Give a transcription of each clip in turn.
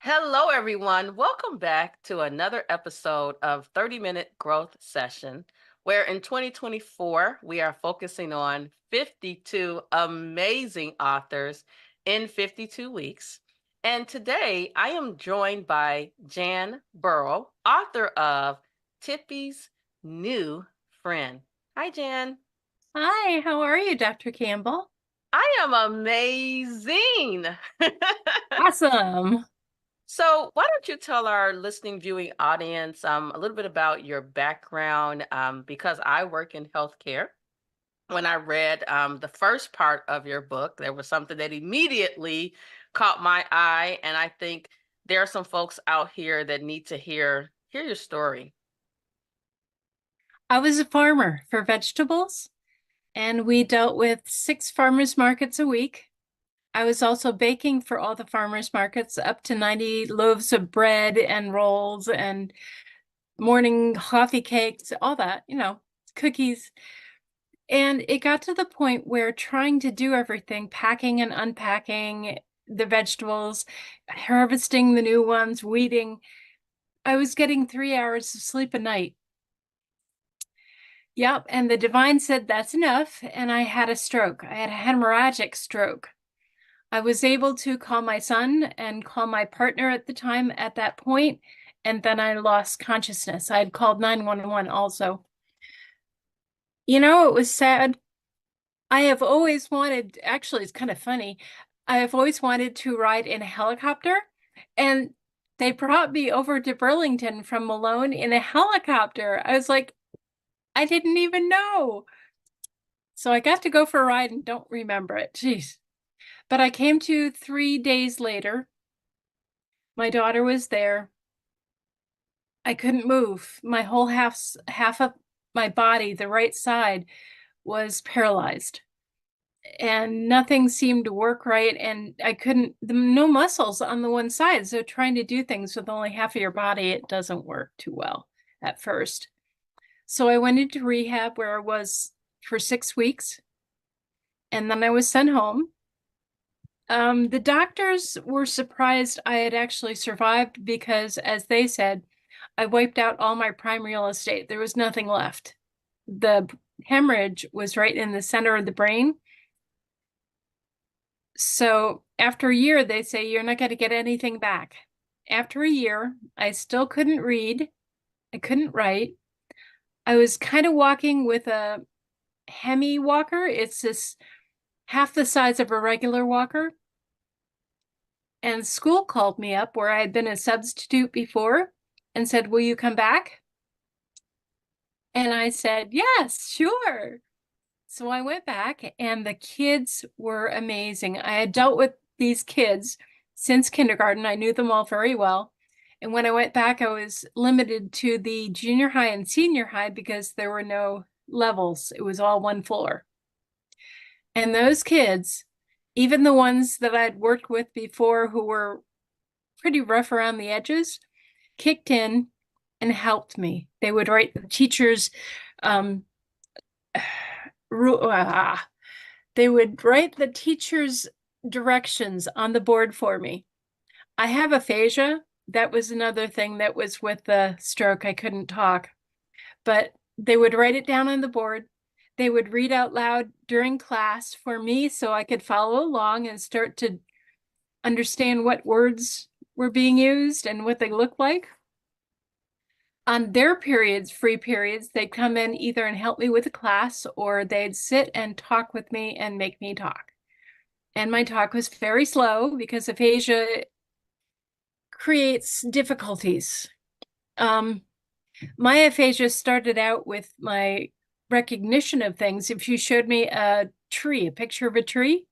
Hello, everyone. Welcome back to another episode of 30-Minute Growth Session, where in 2024, we are focusing on 52 amazing authors in 52 weeks. And today, I am joined by Jan Burl, author of Tippy's New Friend. Hi, Jan. Hi, how are you, Dr. Campbell? I am amazing. Awesome. So, why don't you tell our listening, viewing audience a little bit about your background? Because I work in healthcare. When I read the first part of your book, there was something that immediately caught my eye, and I think there are some folks out here that need to hear your story. I was a farmer for vegetables, and we dealt with 6 farmers markets a week. I was also baking for all the farmers markets, up to 90 loaves of bread and rolls and morning coffee cakes, all that, cookies. And it got to the point where trying to do everything, packing and unpacking the vegetables, harvesting the new ones, weeding, I was getting 3 hours of sleep a night. Yep. And the divine said, that's enough. And I had a stroke. I had a hemorrhagic stroke. I was able to call my son and call my partner at the time at that point, and then I lost consciousness. I had called 911 also. It was sad. I have always wanted, actually, it's kind of funny. I have always wanted to ride in a helicopter, and they brought me over to Burlington from Malone in a helicopter. I was like, I didn't even know. So I got to go for a ride and don't remember it. Jeez. But I came to 3 days later. My daughter was there. I couldn't move. My whole half of my body, the right side, was paralyzed. And nothing seemed to work right. And I couldn't, no muscles on the one side. So trying to do things with only half of your body, it doesn't work too well at first. So I went into rehab where I was for 6 weeks. And then I was sent home. The doctors were surprised I had actually survived because, as they said, I wiped out all my prime real estate. There was nothing left. The hemorrhage was right in the center of the brain. So after a year, they say you're not going to get anything back. After a year, I still couldn't read. I couldn't write. I was kind of walking with a Hemi walker. It's this half the size of a regular walker. And school called me up where I had been a substitute before and said, will you come back? And I said, yes, sure. So I went back and the kids were amazing. I had dealt with these kids since kindergarten. I knew them all very well. And when I went back, I was limited to the junior high and senior high because there were no levels. It was all one floor. And those kids, even the ones that I'd worked with before who were pretty rough around the edges, kicked in and helped me. They would write the teachers, um, they would write the teachers' directions on the board for me. I have aphasia. That was another thing that was with the stroke. I couldn't talk, but they would write it down on the board. They would read out loud during class for me so I could follow along and start to understand what words were being used and what they looked like. On their periods, free periods, they'd come in either and help me with the class or they'd sit and talk with me and make me talk. And my talk was very slow because aphasia creates difficulties. My aphasia started out with my recognition of things. If you showed me a tree, a picture of a tree,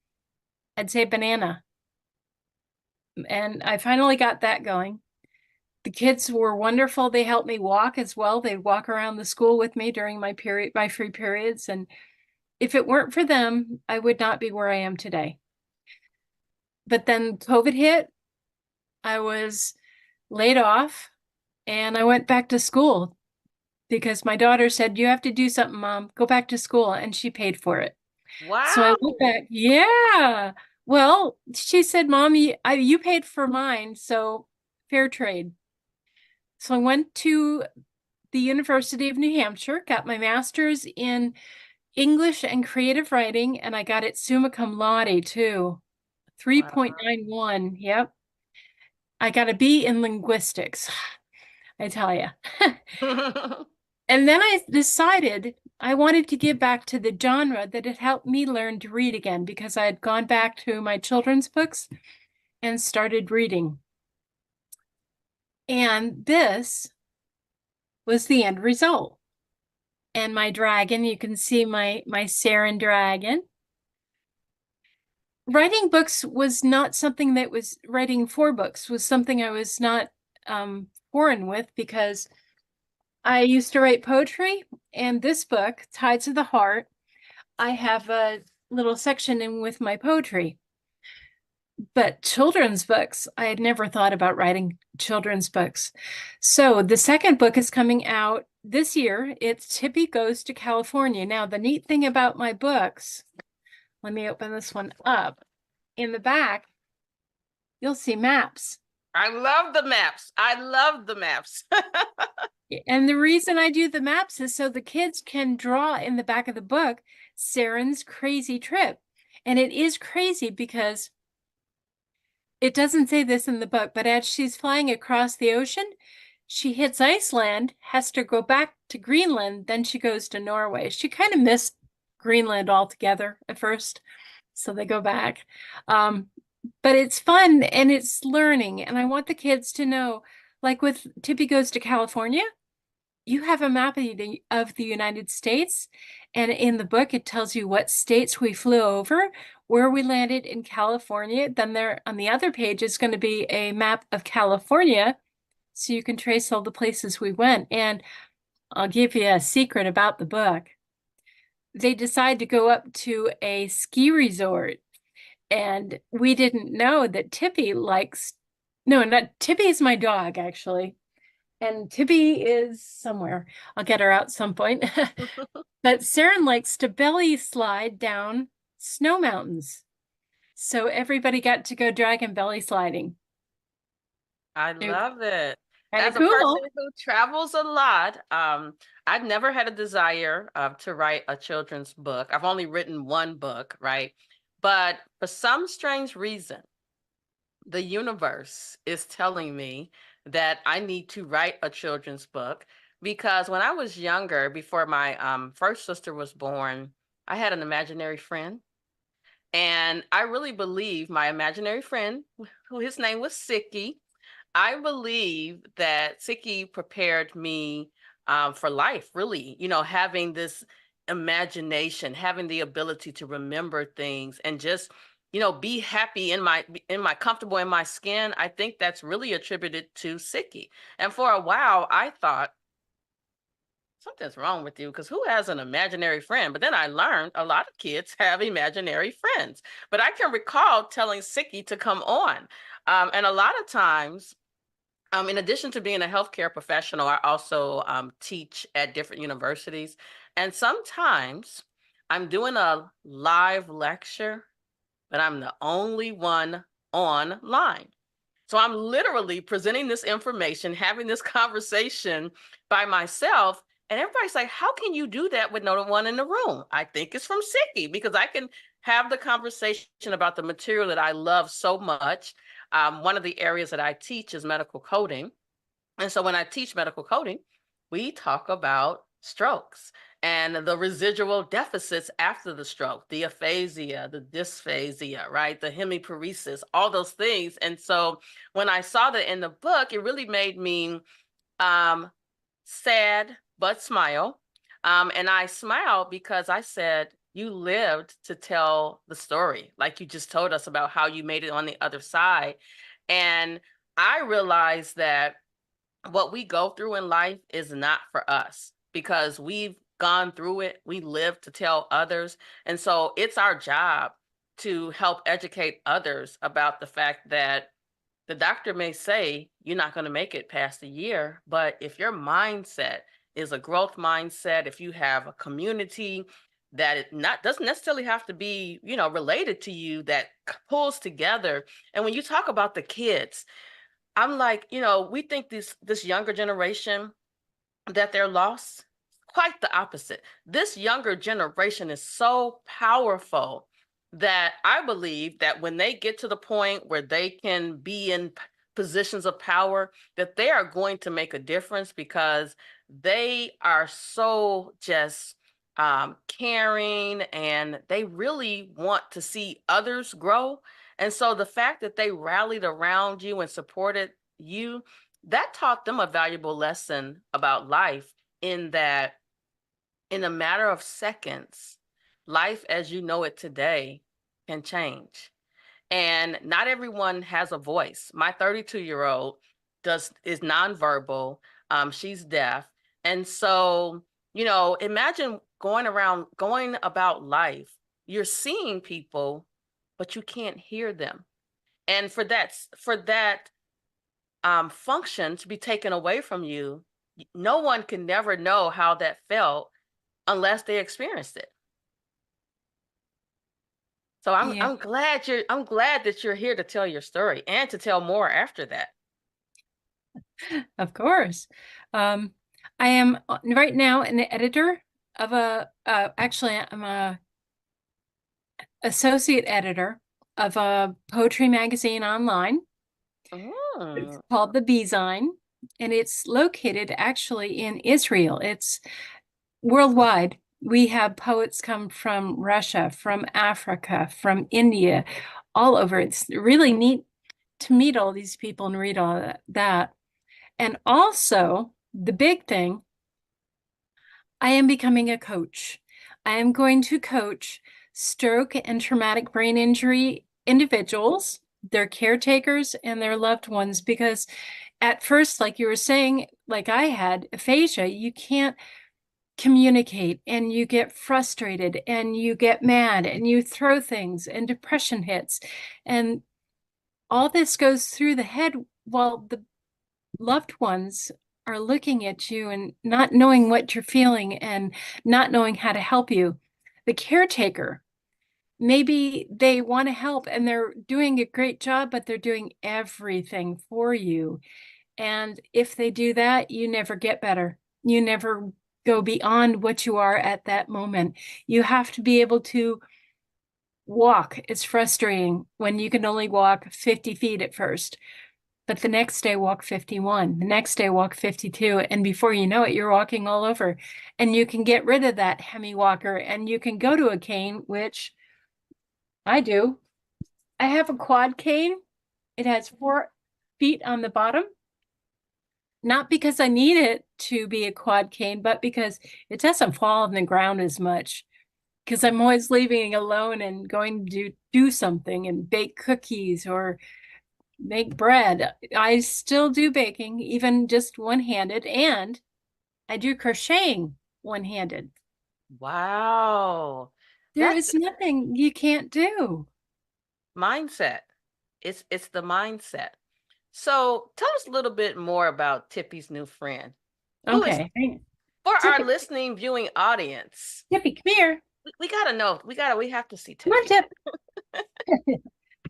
I'd say banana. And I finally got that going. The kids were wonderful. They helped me walk as well. They'd walk around the school with me during my free periods. And if it weren't for them, I would not be where I am today. But then COVID hit. I was laid off and I went back to school because my daughter said, you have to do something, Mom. Go back to school. And she paid for it. So I went Wow. back. Yeah. Well, she said, Mom, you paid for mine. So fair trade. So I went to the University of New Hampshire, got my master's in English and creative writing, and I got it summa cum laude too. Wow. 3.91. Yep. I got a B in linguistics, I tell you. And then I decided I wanted to give back to the genre that had helped me learn to read again because I had gone back to my children's books and started reading. And this was the end result. And my dragon, you can see my Saren dragon. Writing books was not something that was writing for books was something I was not foreign with because I used to write poetry, and this book, Tides of the Heart, I have a little section in with my poetry. But children's books, I had never thought about writing children's books. So the second book is coming out this year. It's Tippy Goes to California. Now, the neat thing about my books, let me open this one up. In the back, you'll see maps. I love the maps. I love the maps. And the reason I do the maps is so the kids can draw in the back of the book Saren's crazy trip. And it is crazy because it doesn't say this in the book, but as she's flying across the ocean, she hits Iceland, has to go back to Greenland, then she goes to Norway. She kind of missed Greenland altogether at first, so they go back. But it's fun and it's learning, and I want the kids to know, like with Tippy Goes to California, you have a map of the United States, and in the book, it tells you what states we flew over, where we landed in California. Then there on the other page is going to be a map of California, so you can trace all the places we went. And I'll give you a secret about the book. They decide to go up to a ski resort, and we didn't know that Tippy likes, no, not Tippy is my dog, actually. And Tippy is somewhere. I'll get her out some point. But Saren likes to belly slide down snow mountains. So everybody got to go dragon belly sliding. I It was love it. kind of As a person cool. who travels a lot, I've never had a desire to write a children's book. I've only written one book, right? But for some strange reason, the universe is telling me that I need to write a children's book because when I was younger, before my first sister was born, I had an imaginary friend. And I really believe my imaginary friend, who his name was Sicky, I believe that Siki prepared me for life, really, having this imagination, having the ability to remember things and just, be happy in my comfortable in my skin. I think that's really attributed to Siki. And for a while, I thought something's wrong with you because who has an imaginary friend? But then I learned a lot of kids have imaginary friends. But I can recall telling Siki to come on. And a lot of times, in addition to being a healthcare professional, I also teach at different universities. And sometimes I'm doing a live lecture, but I'm the only one online. So I'm literally presenting this information, having this conversation by myself. And everybody's like, how can you do that with no one in the room? I think it's from Sicky because I can have the conversation about the material that I love so much. One of the areas that I teach is medical coding. And so when I teach medical coding, we talk about strokes and the residual deficits after the stroke, the aphasia, the dysphasia, right? The hemiparesis, all those things. And so when I saw that in the book, it really made me sad, but smile. And I smiled because I said, you lived to tell the story, like you just told us about how you made it on the other side. And I realized that what we go through in life is not for us because we've gone through it. We live to tell others. And so it's our job to help educate others about the fact that the doctor may say you're not going to make it past a year, but if your mindset is a growth mindset, if you have a community that it not doesn't necessarily have to be, related to you, that pulls together. And when you talk about the kids, I'm like, we think this younger generation that they're lost. Quite the opposite. This younger generation is so powerful that I believe that when they get to the point where they can be in positions of power, that they are going to make a difference because they are so just caring, and they really want to see others grow. And so the fact that they rallied around you and supported you, that taught them a valuable lesson about life, in that in a matter of seconds, life as you know it today can change. And not everyone has a voice. My 32-year-old is nonverbal. She's deaf. And so, imagine going about life. You're seeing people, but you can't hear them. And for that function to be taken away from you, no one can never know how that felt unless they experienced it. So I'm Yeah, I'm glad that you're here to tell your story and to tell more after that. of course. Um, I am right now an editor of actually, I'm a associate editor of a poetry magazine online. It's Mm. called The Beesign, and it's located actually in Israel. It's worldwide. We have poets come from Russia, from Africa, from India, all over. It's really neat to meet all these people and read all that. And also, the big thing, I am becoming a coach. I am going to coach stroke and traumatic brain injury individuals, their caretakers, and their loved ones. Because at first, like you were saying, like I had aphasia, you can't communicate and you get frustrated and you get mad and you throw things and depression hits. And all this goes through the head while the loved ones are looking at you and not knowing what you're feeling and not knowing how to help you. The caretaker, maybe they want to help and they're doing a great job, but they're doing everything for you. And if they do that, you never get better. You never go beyond what you are at that moment. You have to be able to walk. It's frustrating when you can only walk 50 feet at first, but the next day walk 51, the next day walk 52, and before you know it, you're walking all over. And you can get rid of that hemi walker and you can go to a cane, which I do. I have a quad cane. It has 4 feet on the bottom, not because I need it to be a quad cane, but because it doesn't fall on the ground as much. Because I'm always leaving alone and going to do something and bake cookies or make bread. I still do baking, even just one-handed, and I do crocheting one-handed. Wow. There That's is nothing you can't do. mindset. It's the mindset. So tell us a little bit more about Tippy's new friend. Who is Okay. For our Tippy, listening, viewing audience? Tippy, come here. We gotta know. We have to see Come on, Tippy. Tip.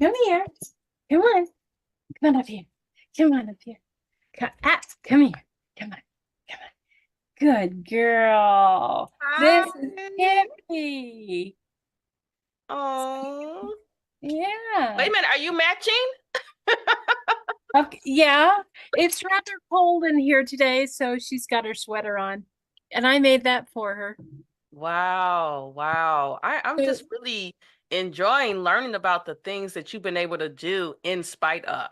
Come here. Come on. Come on up here. Come on up here. Come here. Come on. Come on. Good girl. This is Hi. Tippy. Oh. Wait Yeah. a minute. Are you matching? Okay. Yeah. It's rather cold in here today, so she's got her sweater on. And I made that for her. Wow. Wow. I'm So just really enjoying learning about the things that you've been able to do in spite of.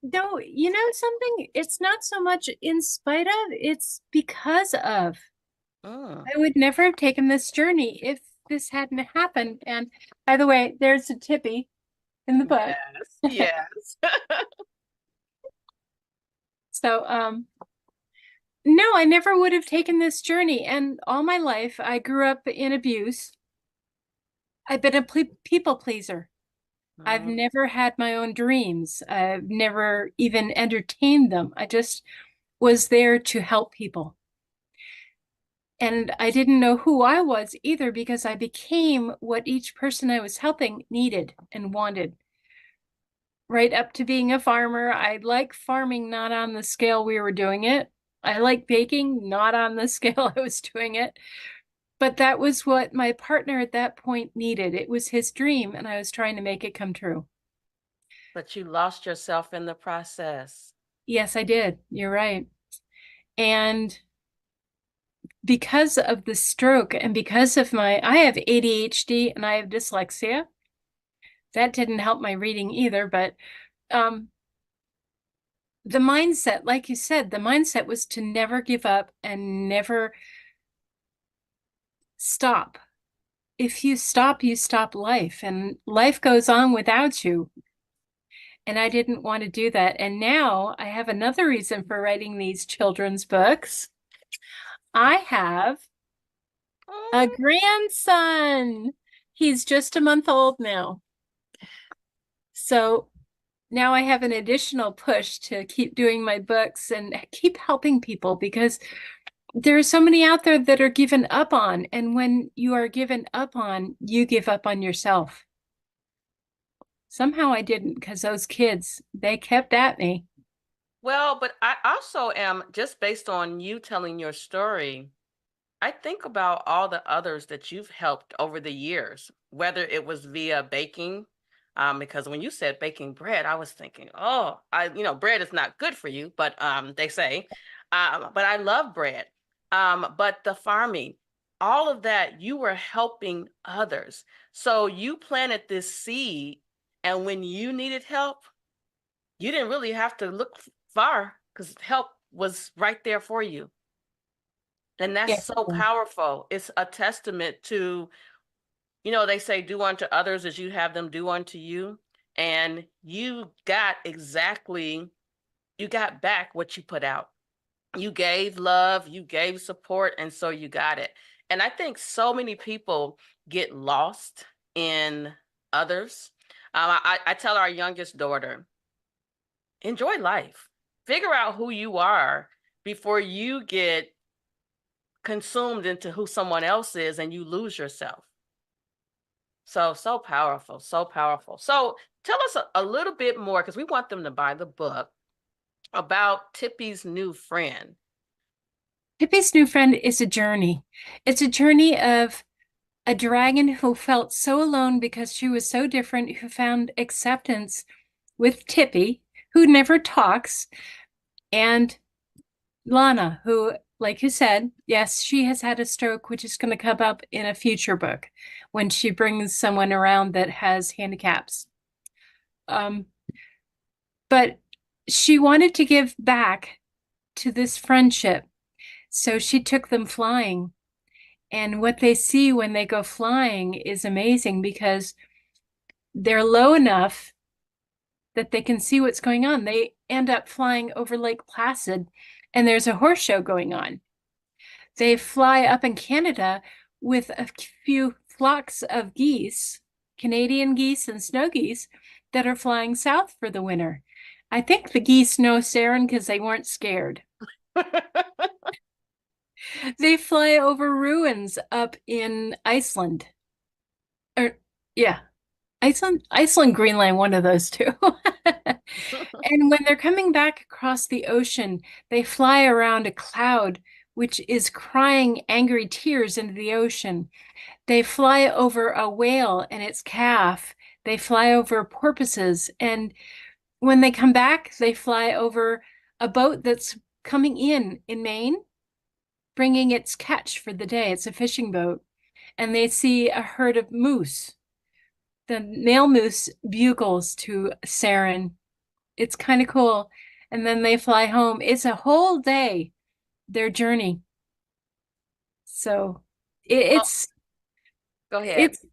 no, you know something? It's not so much in spite of, it's because of. Mm. I would never have taken this journey if this hadn't happened. And by the way, there's a Tippy in the book. Yes. Yes. So, no, I never would have taken this journey. And all my life, I grew up in abuse. I've been a people pleaser. I've Mm. never had my own dreams. I've never even entertained them. I just was there to help people. And I didn't know who I was either because I became what each person I was helping needed and wanted. right up to being a farmer. I like farming, not on the scale we were doing it. I like baking, not on the scale I was doing it. But that was what my partner at that point needed. It was his dream, and I was trying to make it come true. But you lost yourself in the process. Yes, I did. You're right. And because of the stroke and because of I have ADHD and I have dyslexia. That didn't help my reading either, but um, the mindset, like you said, the mindset was to never give up and never stop. If you stop life, and life goes on without you. And I didn't want to do that. And now I have another reason for writing these children's books. I have a Mm. grandson. He's just a month old now. So now I have an additional push to keep doing my books and keep helping people because there are so many out there that are given up on. And when you are given up on, you give up on yourself. Somehow I didn't because those kids, they kept at me. Well, but I also am, just based on you telling your story, I think about all the others that you've helped over the years, whether it was via baking, because when you said baking bread, I was thinking, oh, bread is not good for you, but they say, but I love bread. But the farming, all of that, you were helping others. So you planted this seed, and when you needed help, you didn't really have to look far because help was right there for you. And that's Yes. so powerful. It's a testament to, they say, do unto others as you have them do unto you. And you got back what you put out. You gave love, you gave support, and so you got it. And I think so many people get lost in others. I tell our youngest daughter, enjoy life, figure out who you are before you get consumed into who someone else is and you lose yourself. So, so powerful, so powerful. So, tell us a little bit more because we want them to buy the book about Tippy's new friend. Tippy's new friend is a journey. It's a journey of a dragon who felt so alone because she was so different, who found acceptance with Tippy, who never talks, and Lana, who, like you said, yes, she has had a stroke, which is going to come up in a future book when she brings someone around that has handicaps. Um, but she wanted to give back to this friendship. So she took them flying. And what they see when they go flying is amazing because they're low enough that they can see what's going on. They end up flying over Lake Placid, and there's a horse show going on. They fly up in Canada with a few flocks of geese, Canadian geese and snow geese, that are flying south for the winter. I think the geese know Saren because they weren't scared. They fly over ruins up in Iceland. Or yeah, Iceland, Greenland, one of those two. And when they're coming back across the ocean, they fly around a cloud which is crying angry tears into the ocean. They fly over a whale and its calf. They fly over porpoises. And when they come back, they fly over a boat that's coming in Maine, bringing its catch for the day. It's a fishing boat. And they see a herd of moose. The male moose bugles to Saren. It's kind of cool. And then they fly home. It's a whole day, their journey. So Well, it's go ahead. it's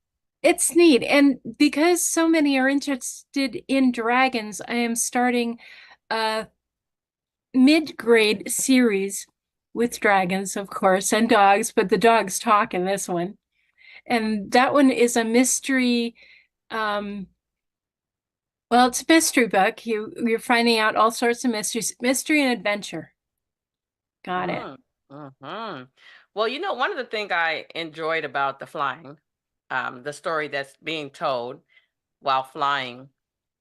it's neat. And because so many are interested in dragons, I am starting a mid-grade series with dragons, of course, and dogs, but the dogs talk in this one. And that one is a mystery. Well, it's a mystery book. You're finding out all sorts of mysteries, mystery and adventure. Got it. Mm, hmm. Well, one of the things I enjoyed about the flying, the story that's being told while flying,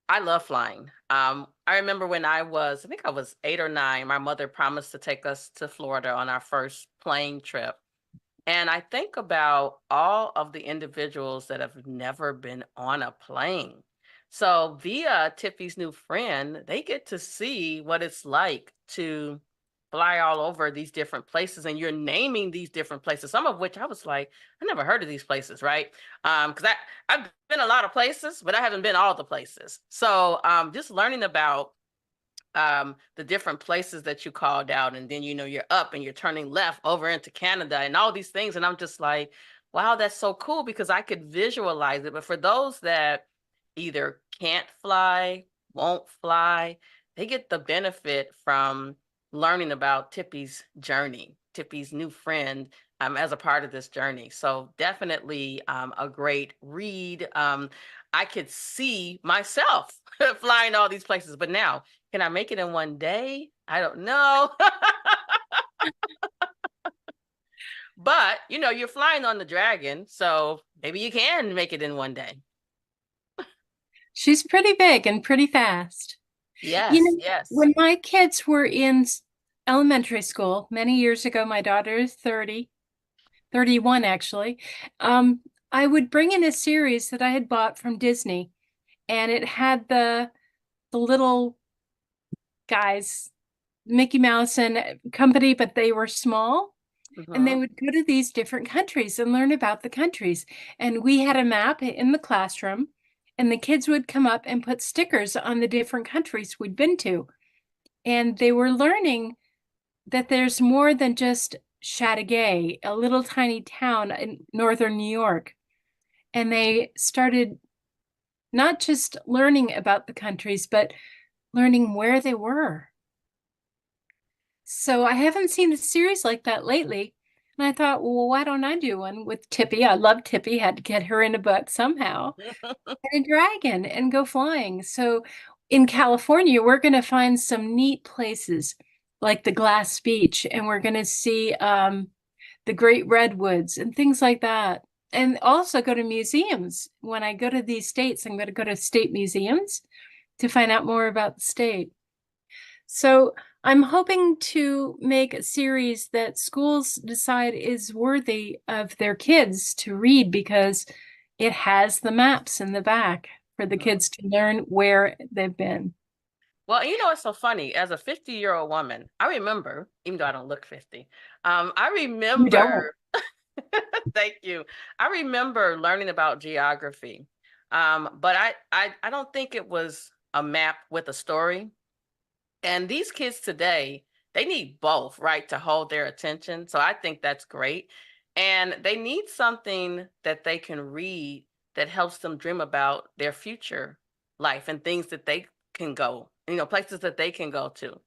I love flying. I remember when I think I was 8 or 9, my mother promised to take us to Florida on our first plane trip. And I think about all of the individuals that have never been on a plane. So via Tippy's new friend, they get to see what it's like to fly all over these different places. And you're naming these different places, some of which I was like, I never heard of these places, right? Because I've been a lot of places, but I haven't been all the places. So just learning about the different places that you called out, and then you're up and you're turning left over into Canada and all these things, and I'm just like, wow, that's so cool because I could visualize it. But for those that either can't fly, won't fly, they get the benefit from learning about Tippy's journey, Tippy's new friend, as a part of this journey. So definitely a great read. I could see myself flying all these places, but now can I make it in one day? I don't know. But, you're flying on the dragon, so maybe you can make it in one day. She's pretty big and pretty fast. You Yes, know, yes. when my kids were in elementary school many years ago, my daughter is 30, 31 actually, um, I would bring in a series that I had bought from Disney, and it had the little guys, Mickey Mouse and company, but they were small. And they Hmm. would go to these different countries and learn about the countries. And we had a map in the classroom, and the kids would come up and put stickers on the different countries we'd been to. And they were learning that there's more than just Chateauguay, a little tiny town in northern New York. And they started not just learning about the countries, but learning where they were. So I haven't seen a series like that lately. And I thought, well, why don't I do one with Tippy? I love Tippy, had to get her in a book somehow, and a dragon and go flying. So in California, we're going to find some neat places like the Glass Beach, and we're going to see the Great Redwoods and things like that. And also go to museums. When I go to these states, I'm going to go to state museums to find out more about the state. So I'm hoping to make a series that schools decide is worthy of their kids to read because it has the maps in the back for the kids to learn where they've been. Well, it's so funny. As a 50-year-old woman, I remember, even though I don't look 50, I You don't. remember, thank you. I remember learning about geography. But I don't think it was a map with a story. And these kids today, they need both, right, to hold their attention. So I think that's great. And they need something that they can read that helps them dream about their future life and things that they can go, places that they can go to.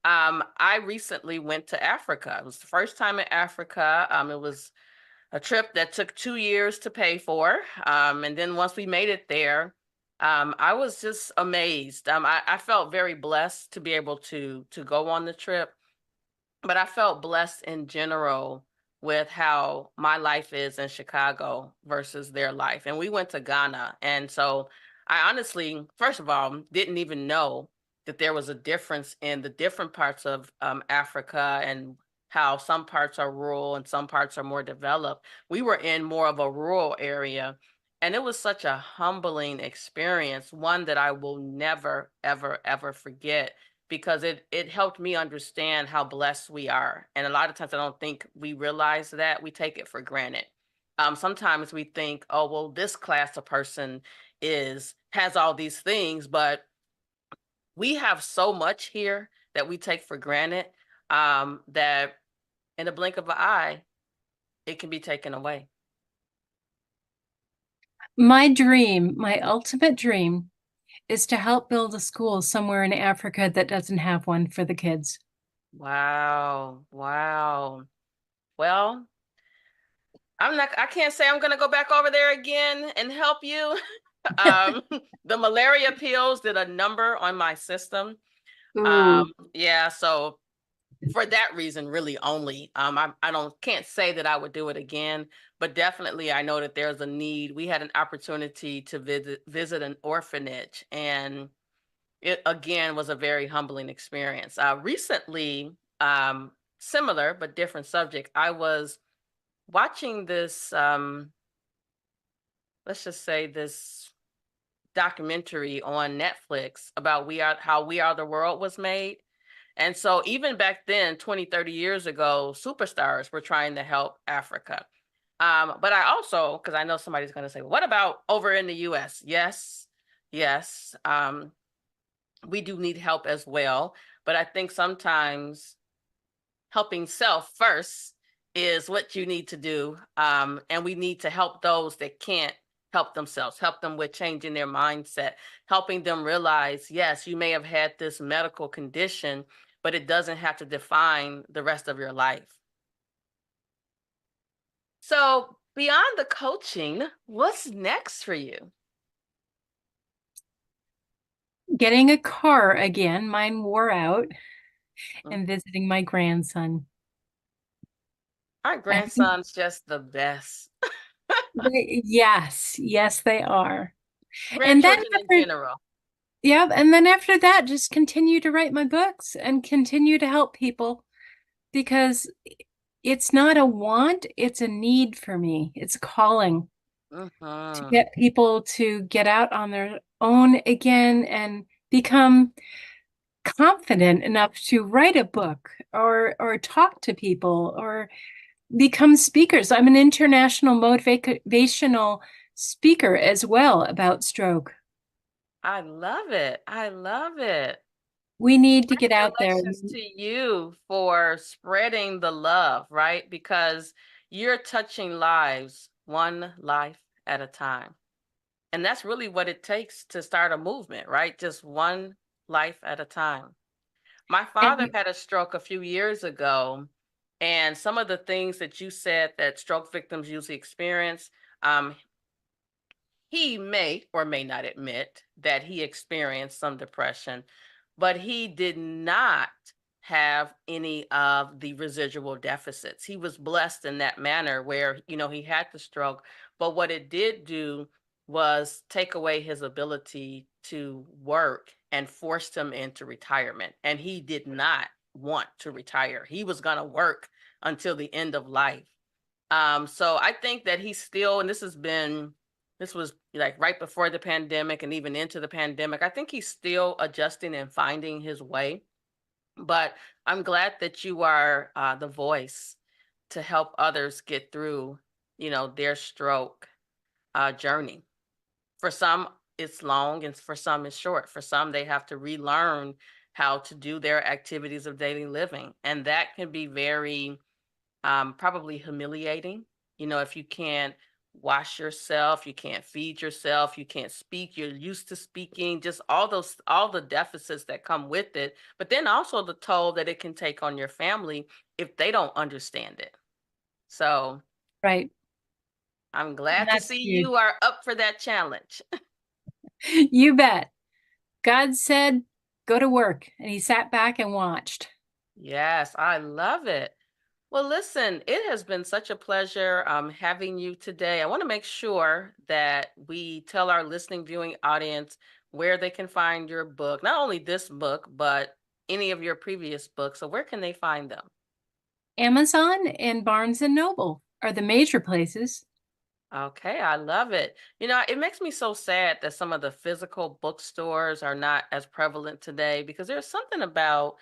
I recently went to Africa. It was the first time in Africa. It was a trip that took 2 years to pay for. And then once we made it there, I was just amazed. I felt very blessed to be able to go on the trip, but I felt blessed in general with how my life is in Chicago versus their life. And we went to Ghana. And so I honestly, first of all, didn't even know that there was a difference in the different parts of Africa and how some parts are rural and some parts are more developed. We were in more of a rural area. And it was such a humbling experience, one that I will never, ever, ever forget because it helped me understand how blessed we are. And a lot of times I don't think we realize that. We take it for granted. Sometimes we think, oh, well, this class of person has all these things, but we have so much here that we take for granted, that in the blink of an eye, it can be taken away. My dream, my ultimate dream, is to help build a school somewhere in Africa that doesn't have one for the kids. Wow. Wow. Well, I can't say I'm gonna go back over there again and help you. Um, the malaria pills did a number on my system. Ooh, Yeah, so for that reason, really only. I don't can't say that I would do it again, but definitely I know that there's a need. We had an opportunity to visit an orphanage, and it again was a very humbling experience. Recently, similar but different subject. I was watching this, let's just say this documentary on Netflix about how We Are the World was made. And so even back then, 20, 30 years ago, superstars were trying to help Africa. But I also, because I know somebody's going to say, what about over in the US? Yes, yes. We do need help as well. But I think sometimes helping self first is what you need to do. And we need to help those that can't help themselves, help them with changing their mindset, helping them realize, yes, you may have had this medical condition, but it doesn't have to define the rest of your life. So, beyond the coaching, what's next for you? Getting a car again, mine wore out, Mm. and visiting my grandson. Our I think grandson's just the best. yes, yes, they are. And then Grandchildren in after, general. yeah, and then after that, just continue to write my books and continue to help people because it's not a want, it's a need for me. It's a calling to Hmm. get people to get out on their own again and become confident enough to write a book or talk to people or become speakers. I'm an international motivational speaker as well about stroke. I love it. I love it. We need to get out there. Congratulations to you for spreading the love, right? Because you're touching lives one life at a time. And that's really what it takes to start a movement, right? Just one life at a time. My father And had a stroke a few years ago, and some of the things that you said that stroke victims usually experience, um, he may or may not admit that he experienced some depression, but he did not have any of the residual deficits. He was blessed in that manner where, he had the stroke, but what it did do was take away his ability to work and forced him into retirement. And he did not want to retire. He was going to work until the end of life. So I think that he's still, and this was like right before the pandemic and even into the pandemic. I think he's still adjusting and finding his way. But I'm glad that you are the voice to help others get through, their stroke journey. For some, it's long, and for some, it's short. For some, they have to relearn how to do their activities of daily living, and that can be very probably humiliating. If you can't wash yourself, you can't feed yourself, you can't speak, you're used to speaking, just all the deficits that come with it, but then also the toll that it can take on your family if they don't understand it. So right. I'm And glad to that's see huge. you are up for that challenge. You bet. God said, go to work. And he sat back and watched. Yes, I love it. Well, listen, it has been such a pleasure having you today. I want to make sure that we tell our listening, viewing audience where they can find your book, not only this book, but any of your previous books. So, where can they find them? Amazon and Barnes and Noble are the major places. Okay, I love it. It makes me so sad that some of the physical bookstores are not as prevalent today because there's something about,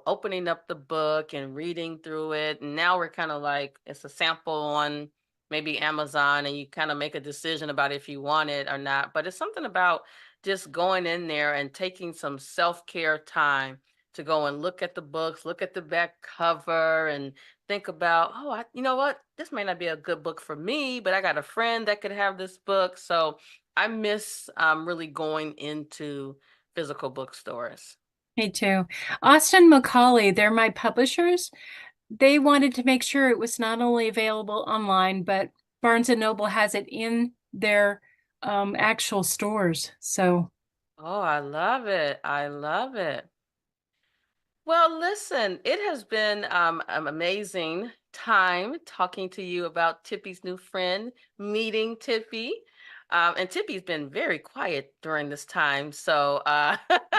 opening up the book and reading through it. And now we're kind of like it's a sample on maybe Amazon and you kind of make a decision about if you want it or not. But it's something about just going in there and taking some self-care time to go and look at the books, look at the back cover and think about, oh, you know what? This may not be a good book for me, but I got a friend that could have this book. So I miss really going into physical bookstores. Me too. Austin Macaulay, they're my publishers. They wanted to make sure it was not only available online, but Barnes and Noble has it in their actual stores. So Oh, I love it. I love it. Well, listen, it has been an amazing time talking to you about Tippy's new friend, meeting Tippy. And Tippy's been very quiet during this time. So,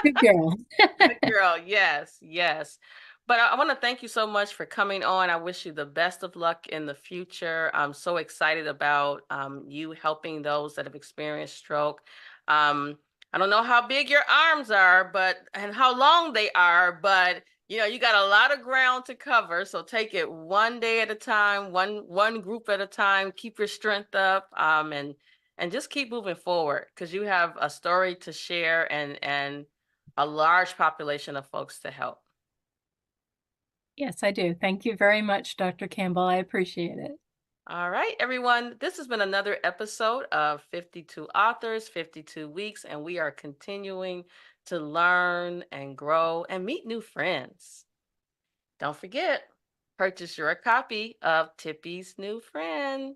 Good girl. good girl. Yes, yes. But I want to thank you so much for coming on. I wish you the best of luck in the future. I'm so excited about you helping those that have experienced stroke. I don't know how big your arms are, but and how long they are, but you got a lot of ground to cover. So take it one day at a time, one group at a time. Keep your strength up, and just keep moving forward because you have a story to share and a large population of folks to help. Yes, I do. Thank you very much, Dr. Campbell. I appreciate it. All right, everyone. This has been another episode of 52 Authors, 52 Weeks, and we are continuing to learn and grow and meet new friends. Don't forget, purchase your copy of Tippy's New Friend.